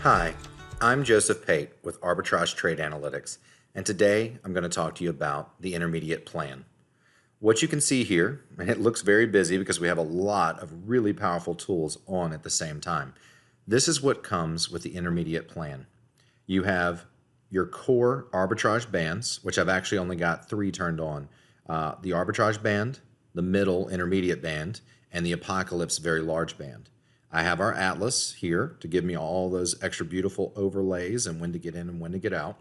Hi, I'm Joseph Pate with Arbitrage Trade Analytics, and today I'm going to talk to you about the intermediate plan. What you can see here, and it looks very busy because we have a lot of really powerful tools on at the same time. This is what comes with the intermediate plan. You have your core arbitrage bands, which I've actually only got 3 turned on. The arbitrage band, the middle intermediate band, and the apocalypse very large band. I have our atlas here to give me all those extra beautiful overlays and when to get in and when to get out.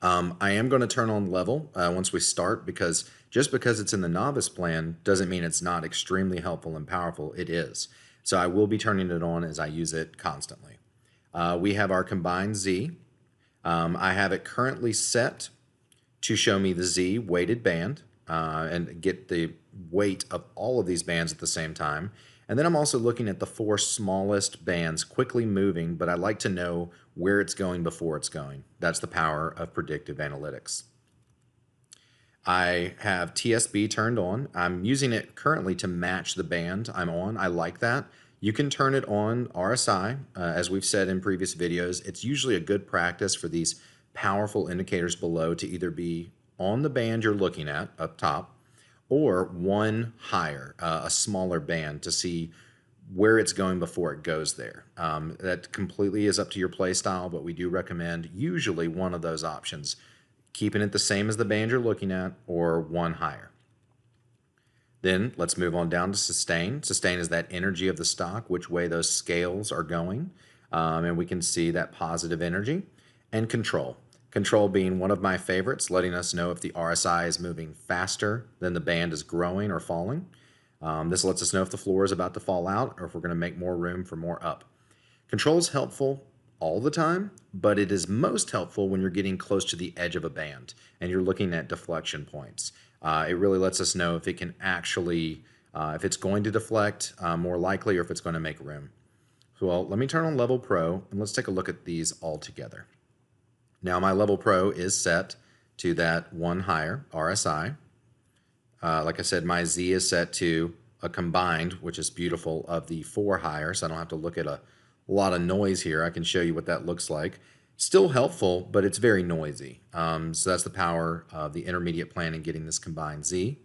I am going to turn on level once we start, because just because it's in the novice plan doesn't mean it's not extremely helpful and powerful. It is. So I will be turning it on as I use it constantly. We have our combined Z. I have it currently set to show me the Z weighted band and get the weight of all of these bands at the same time. And then I'm also looking at the 4 smallest bands quickly moving, but I like to know where it's going before it's going. That's the power of predictive analytics. I have TSB turned on. I'm using it currently to match the band I'm on. I like that. You can turn it on RSI. As we've said in previous videos, it's usually a good practice for these powerful indicators below to either be on the band you're looking at up top, or one higher, a smaller band, to see where it's going before it goes there. That completely is up to your play style, but we do recommend usually one of those options, keeping it the same as the band you're looking at or one higher. Then let's move on down to sustain. Sustain is that energy of the stock, which way those scales are going, and we can see that positive energy. And control. Control being one of my favorites, letting us know if the RSI is moving faster than the band is growing or falling. This lets us know if the floor is about to fall out or if we're going to make more room for more up. Control is helpful all the time, but it is most helpful when you're getting close to the edge of a band and you're looking at deflection points. It really lets us know if it can actually, if it's going to deflect more likely, or if it's going to make room. So, well, let me turn on Level Pro and let's take a look at these all together. Now my Level Pro is set to that one higher RSI. Like I said, my Z is set to a combined, which is beautiful, of the 4 higher, so I don't have to look at a lot of noise here. I can show you what that looks like. Still helpful, but it's very noisy. So that's the power of the intermediate plan in getting this combined Z.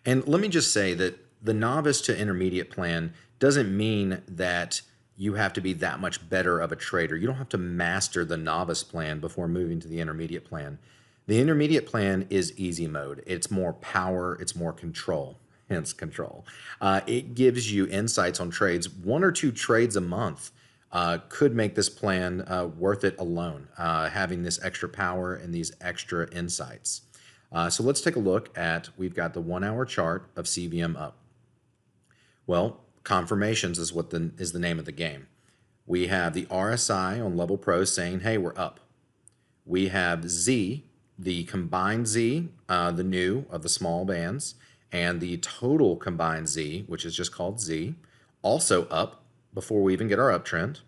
And let me just say that the novice to intermediate plan doesn't mean that you have to be that much better of a trader. You don't have to master the novice plan before moving to the intermediate plan. The intermediate plan is easy mode. It's more power, it's more control, hence control. It gives you insights on trades. 1 or 2 trades a month could make this plan worth it alone, having this extra power and these extra insights. So let's take a look at, we've got the 1-hour chart of CVM up. Well, confirmations is what is the name of the game. We have the RSI on Level Pro saying, hey, we're up. We have Z, the combined Z, the new of the small bands, and the total combined Z, which is just called Z, also up before we even get our uptrend.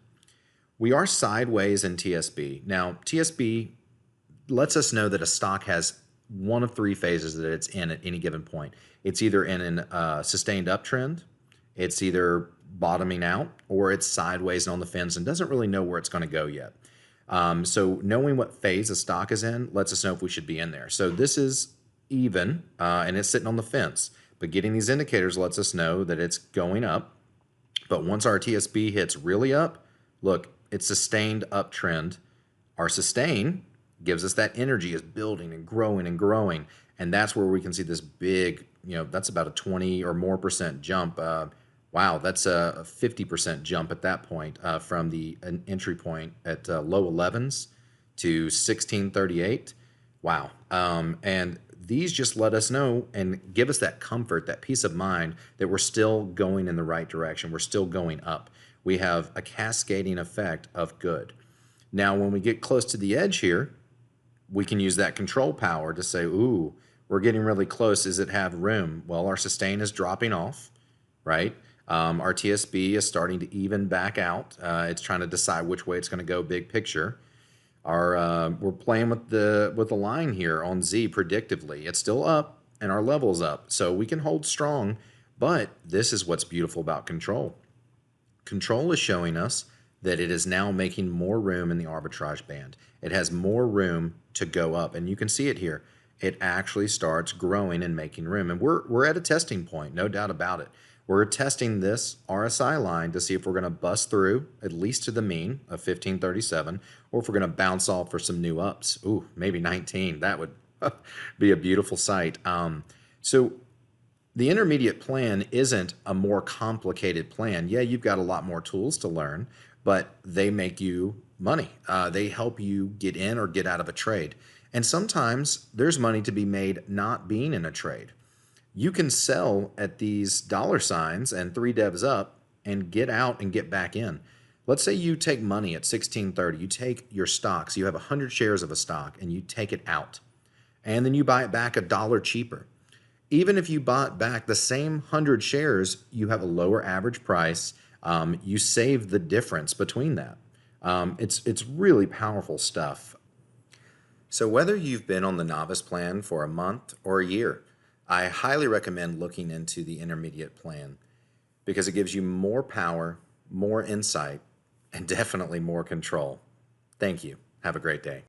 We are sideways in TSB. Now, TSB lets us know that a stock has one of 3 phases that it's in at any given point. It's either in a sustained uptrend, it's either bottoming out, or it's sideways and on the fence and doesn't really know where it's going to go yet. So knowing what phase a stock is in lets us know if we should be in there. So this is even, and it's sitting on the fence. But getting these indicators lets us know that it's going up. But once our TSB hits really up, look, it's sustained uptrend. Our sustain gives us that energy is building and growing and growing. And that's where we can see this big, that's about a 20 or more % jump. Wow, that's a 50% jump at that point from the entry point at low 11s to 1638. Wow. And these just let us know and give us that comfort, that peace of mind that we're still going in the right direction. We're still going up. We have a cascading effect of good. Now, when we get close to the edge here, we can use that control power to say, ooh, we're getting really close. Does it have room? Well, our sustain is dropping off, right? Our TSB is starting to even back out. It's trying to decide which way it's going to go big picture. We're playing with the line here on Z predictively. It's still up and our level's up, so we can hold strong. But this is what's beautiful about control. Control is showing us that it is now making more room in the arbitrage band. It has more room to go up, and you can see it here. It actually starts growing and making room, and we're at a testing point, no doubt about it. We're testing this RSI line to see if we're going to bust through at least to the mean of 1537, or if we're going to bounce off for some new ups. Ooh, maybe 19. That would be a beautiful sight. So the intermediate plan isn't a more complicated plan. Yeah, you've got a lot more tools to learn, but they make you money. They help you get in or get out of a trade. And sometimes there's money to be made not being in a trade. You can sell at these dollar signs and 3 devs up and get out and get back in. Let's say you take money at 1630. You take your stocks. You have 100 shares of a stock and you take it out. And then you buy it back $1 cheaper. Even if you bought back the same 100 shares, you have a lower average price. You save the difference between that. It's really powerful stuff. So whether you've been on the novice plan for a month or a year, I highly recommend looking into the intermediate plan because it gives you more power, more insight, and definitely more control. Thank you. Have a great day.